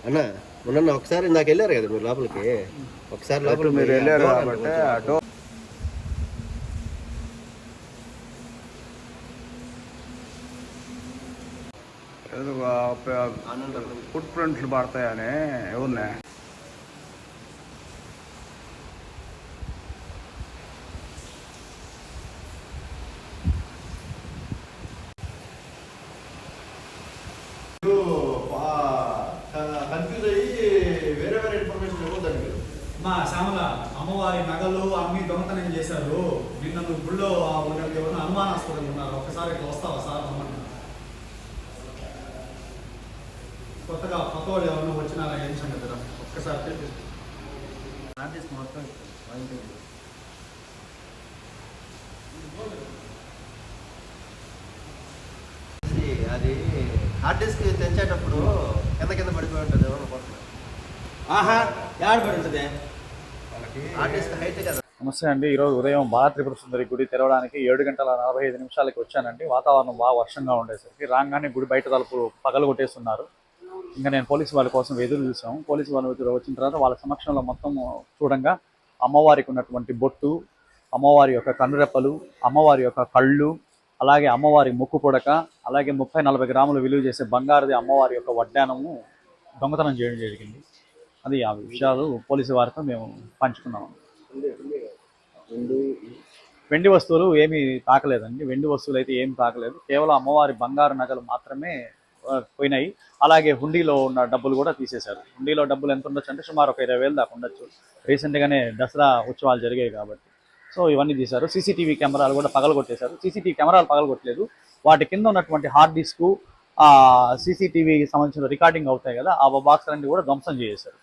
అన్న మొన్న ఒకసారి నాకు వెళ్ళారు కదా మీరు లోపలికి, ఒకసారి లోపల మీరు వెళ్ళారు కాబట్టి ఆ డోర్ ఫుట్ ప్రింట్లు పడతాయని ఎవరినే కన్ఫ్యూజ్ అయ్యి వేరే వేరే ఇన్ఫర్మేషన్ ఇవ్వద్దండి మీరు. మా శ్యామల అమ్మవారి నగలు అమ్మి దొంగతనం చేశారు. నిన్న నువ్వు గుళ్ళో ఎవరైనా అనుమానాస్పదంగా ఉన్నారు. ఒకసారి ఇట్లా వస్తావా సార్ రమ్మన్నా. కొత్తగా కొత్త వాళ్ళు ఎవరైనా వచ్చినారా ఏం సంగతి రా ఒక్కసారి మొత్తం అది హార్డ్ డిస్క్ తెచ్చేటప్పుడు కింద కింద పడిపోయి ఉంటుంది అనుకుంటున్నాను. ఏడబడి ఉంటుంది హార్డ్ డిస్క్ హైట్ కదా. నమస్తే అండి. ఈరోజు ఉదయం బాల త్రిపుర సుందరి గుడి తెరవడానికి 7:45 వచ్చానండి. వాతావరణం బాగా వర్షంగా ఉండేసరికి రాగానే గుడి బయట తలుపు పగలు కొట్టేస్తున్నారు. ఇంకా నేను పోలీసు వాళ్ళ కోసం ఎదురు చూసాము. పోలీసు వాళ్ళు వచ్చిన తర్వాత వాళ్ళ సమక్షంలో మొత్తం చూడంగా అమ్మవారికి ఉన్నటువంటి బొట్టు, అమ్మవారి యొక్క కన్నురెప్పలు, అమ్మవారి యొక్క కళ్ళు, అలాగే అమ్మవారి ముక్కు పుడక, అలాగే 30-40 గ్రాములు విలువ చేసే బంగారుది అమ్మవారి యొక్క వడ్డానము దొంగతనం చేయడం జరిగింది. అది ఆ విషయాలు పోలీసు వారితో మేము పంచుకున్నాము. వెండి వస్తువులు ఏమీ తాకలేదండి. వెండి వస్తువులు అయితే ఏమి తాకలేదు. కేవలం అమ్మవారి బంగారు నగలు మాత్రమే పోయినాయి. అలాగే హుండీలో ఉన్న డబ్బులు కూడా తీసేశారు. హుండీలో డబ్బులు ఎంత ఉండొచ్చు అంటే సుమారు ఒక 20,000 దాకా ఉండొచ్చు. రీసెంట్గానే దసరా ఉత్సవాలు జరిగాయి కాబట్టి సో ఇవన్నీ తీశారు. సీసీటీవీ కెమెరాలు కూడా పగలగొట్టేశారు. సీసీటీవీ కెమెరాలు పగలగొట్టలేదు, వాటి కింద ఉన్నటువంటి హార్డ్ డిస్క్, సీసీటీవీకి సంబంధించిన రికార్డింగ్ అవుతాయి కదా, ఆ బాక్స్ అన్ని కూడా ధ్వంసం చేశారు.